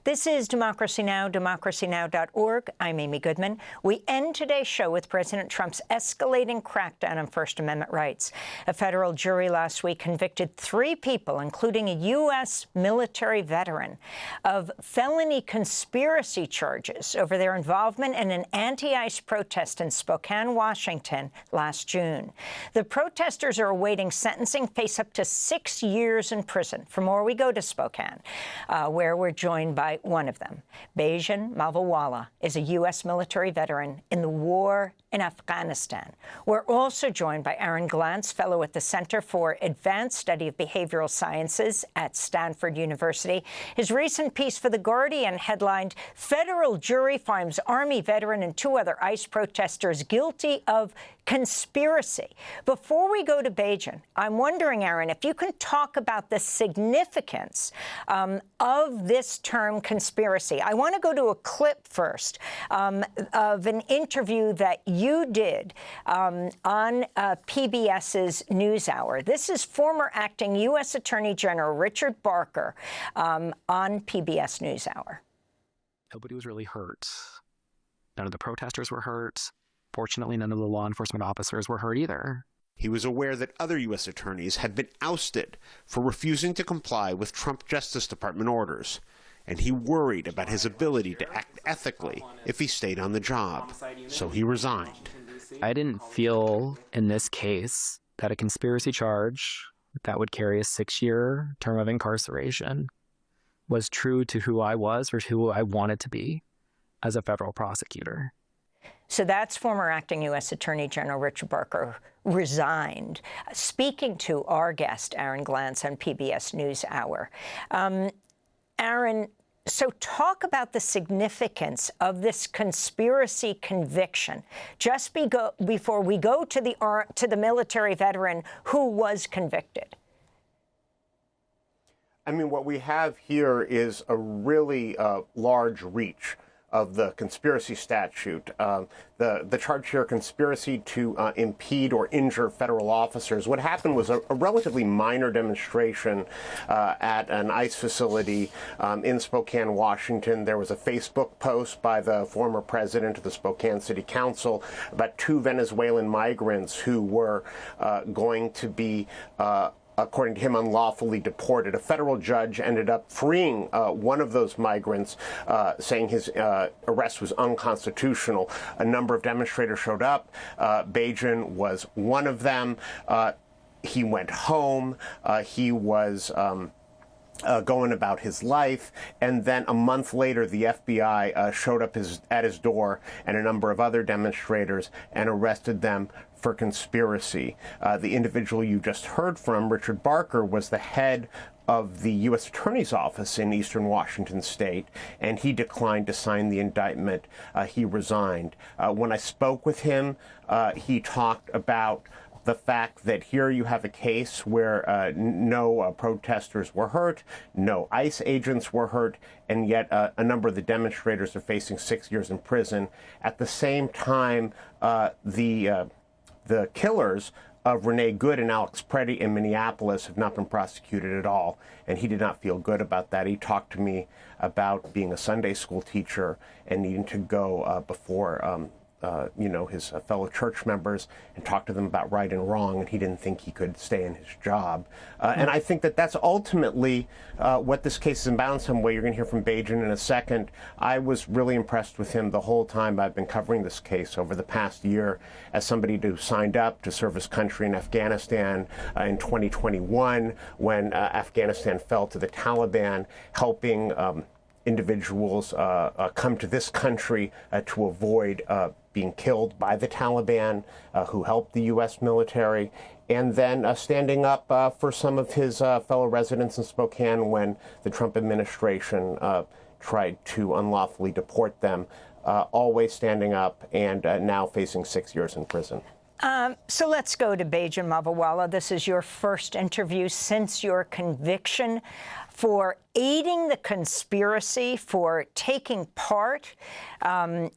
This is Democracy Now!, democracynow.org. I'm Amy Goodman. We end today's show with President Trump's escalating crackdown on First Amendment rights. A federal jury last week convicted 3 people, including a U.S. military veteran, of felony conspiracy charges over their involvement in an anti-ICE protest in Spokane, Washington, last June. The protesters are awaiting sentencing, face up to 6 years in prison. For more, we go to Spokane, where we're joined by one of them. Bajun Mavalwalla is a U.S. military veteran in the war in Afghanistan. We're also joined by Aaron Glantz, fellow at the Center for Advanced Study of Behavioral Sciences at Stanford University. His recent piece for The Guardian headlined, "Federal Jury Finds Army Veteran and 2 Other ICE Protesters Guilty of Conspiracy." Before we go to Bajun, I'm wondering, Aaron, if you can talk about the significance of this term conspiracy. I want to go to a clip first of an interview that you did on PBS's NewsHour. This is former acting U.S. Attorney General Richard Barker on PBS NewsHour. Nobody was really hurt. None of the protesters were hurt. Fortunately, none of the law enforcement officers were hurt either. He was aware that other U.S. attorneys had been ousted for refusing to comply with Trump Justice Department orders, and he worried about his ability to act ethically if he stayed on the job, so he resigned. I didn't feel in this case that a conspiracy charge that would carry a 6-year term of incarceration was true to who I was or who I wanted to be as a federal prosecutor. So that's former acting U.S. Attorney General Richard Barker resigned, speaking to our guest, Aaron Glantz, on PBS NewsHour. Aaron, so talk about the significance of this conspiracy conviction, just before we go to the military veteran who was convicted. I mean, what we have here is a really large reach of the conspiracy statute. The charge here, conspiracy to impede or injure federal officers. What happened was a relatively minor demonstration at an ICE facility in Spokane, Washington. There was a Facebook post by the former president of the Spokane City Council about 2 Venezuelan migrants who were going to be according to him, unlawfully deported. A federal judge ended up freeing one of those migrants, saying his arrest was unconstitutional. A number of demonstrators showed up. Bajun was one of them. He went home. He was going about his life, and then a month later the FBI showed up at his door and a number of other demonstrators and arrested them for conspiracy. The individual you just heard from, Richard Barker, was the head of the U.S. Attorney's Office in Eastern Washington State, and he declined to sign the indictment. He resigned. When I spoke with him, he talked about the fact that here you have a case where no protesters were hurt, no ICE agents were hurt, and yet a number of the demonstrators are facing 6 years in prison. At the same time, the killers of Renee Good and Alex Preddy in Minneapolis have not been prosecuted at all, and he did not feel good about that. He talked to me about being a Sunday school teacher and needing to go before his fellow church members and talk to them about right and wrong, and he didn't think he could stay in his job. And I think that that's ultimately what this case is about in some way. You're going to hear from Bajun in a second. I was really impressed with him the whole time I've been covering this case over the past year as somebody who signed up to serve his country in Afghanistan in 2021 when Afghanistan fell to the Taliban, helping individuals come to this country to avoid being killed by the Taliban, who helped the U.S. military, and then standing up for some of his fellow residents in Spokane when the Trump administration tried to unlawfully deport them, always standing up and now facing 6 years in prison. So let's go to Bajun Mavalwalla. This is your first interview since your conviction for aiding the conspiracy, for taking part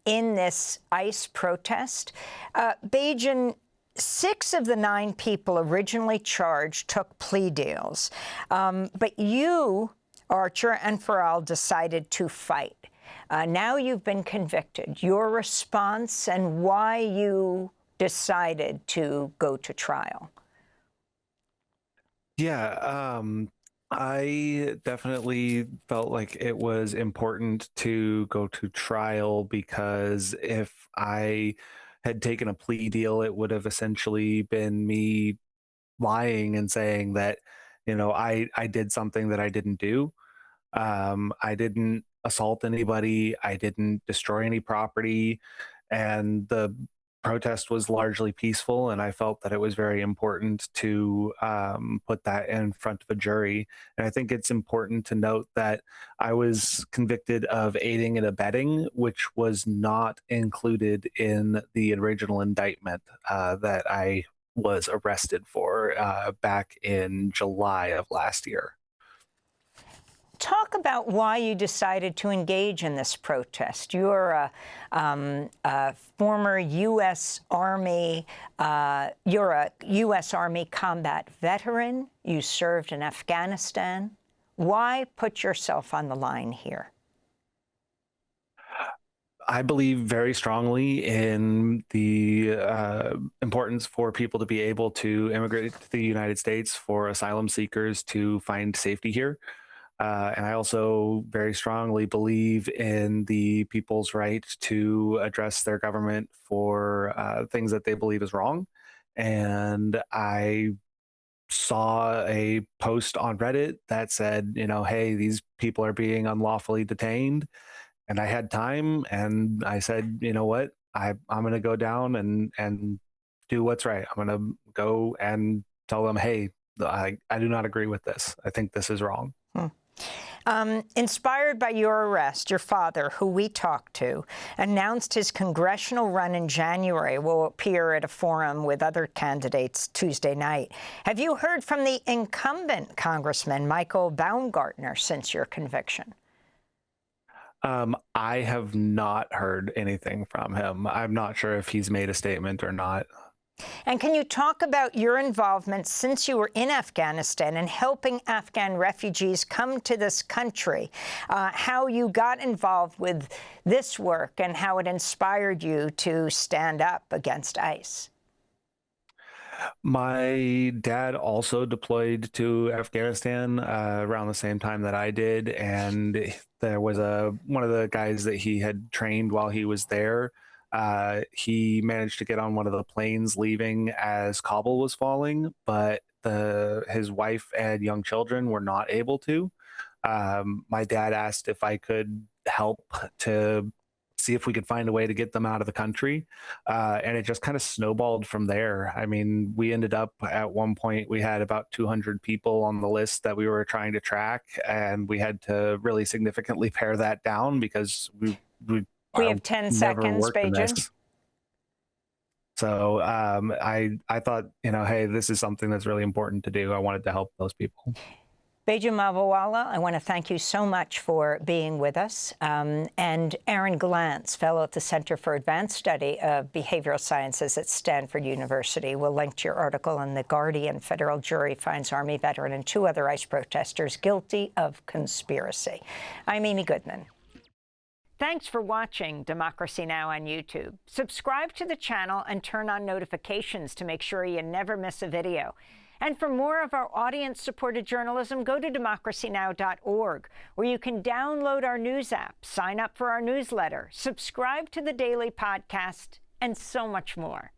in this ICE protest. Bajun, 6 of the 9 people originally charged took plea deals, but you Archer and Farrell decided to fight. Now you've been convicted. Your response and why you decided to go to trial. Yeah, I definitely felt like it was important to go to trial because if I had taken a plea deal, it would have essentially been me lying and saying that, I did something that I didn't do. I didn't assault anybody. I didn't destroy any property. And the protest was largely peaceful. And I felt that it was very important to put that in front of a jury. And I think it's important to note that I was convicted of aiding and abetting, which was not included in the original indictment that I was arrested for back in July of last year. Talk about why you decided to engage in this protest. You're a former U.S. Army, you're a U.S. Army combat veteran. You served in Afghanistan. Why put yourself on the line here? I believe very strongly in the importance for people to be able to immigrate to the United States, for asylum seekers to find safety here. And I also very strongly believe in the people's right to address their government for things that they believe is wrong. And I saw a post on Reddit that said, hey, these people are being unlawfully detained. And I had time, and I said, you know what, I'm going to go down and do what's right. I'm going to go and tell them, hey, I do not agree with this. I think this is wrong. Inspired by your arrest, your father, who we talked to, announced his congressional run in January will appear at a forum with other candidates Tuesday night. Have you heard from the incumbent Congressman Michael Baumgartner since your conviction? I have not heard anything from him. I'm not sure if he's made a statement or not. And can you talk about your involvement since you were in Afghanistan and helping Afghan refugees come to this country, how you got involved with this work and how it inspired you to stand up against ICE? My dad also deployed to Afghanistan around the same time that I did, and there was one of the guys that he had trained while he was there. He managed to get on one of the planes leaving as Kabul was falling, but his wife and young children were not able to. My dad asked if I could help to see if we could find a way to get them out of the country. And it just kind of snowballed from there. I mean, we ended up at one point, we had about 200 people on the list that we were trying to track, and we had to really significantly pare that down because we have 10 seconds, Bajun. So I thought, hey, this is something that's really important to do. I wanted to help those people. Bajun Mavalwalla, I want to thank you so much for being with us. And Aaron Glantz, fellow at the Center for Advanced Study of Behavioral Sciences at Stanford University. We'll link to your article in The Guardian. Federal jury finds Army veteran and 2 other ICE protesters guilty of conspiracy. I'm Amy Goodman. Thanks for watching Democracy Now! On YouTube. Subscribe to the channel and turn on notifications to make sure you never miss a video. And for more of our audience-supported journalism, go to democracynow.org, where you can download our news app, sign up for our newsletter, subscribe to the daily podcast, and so much more.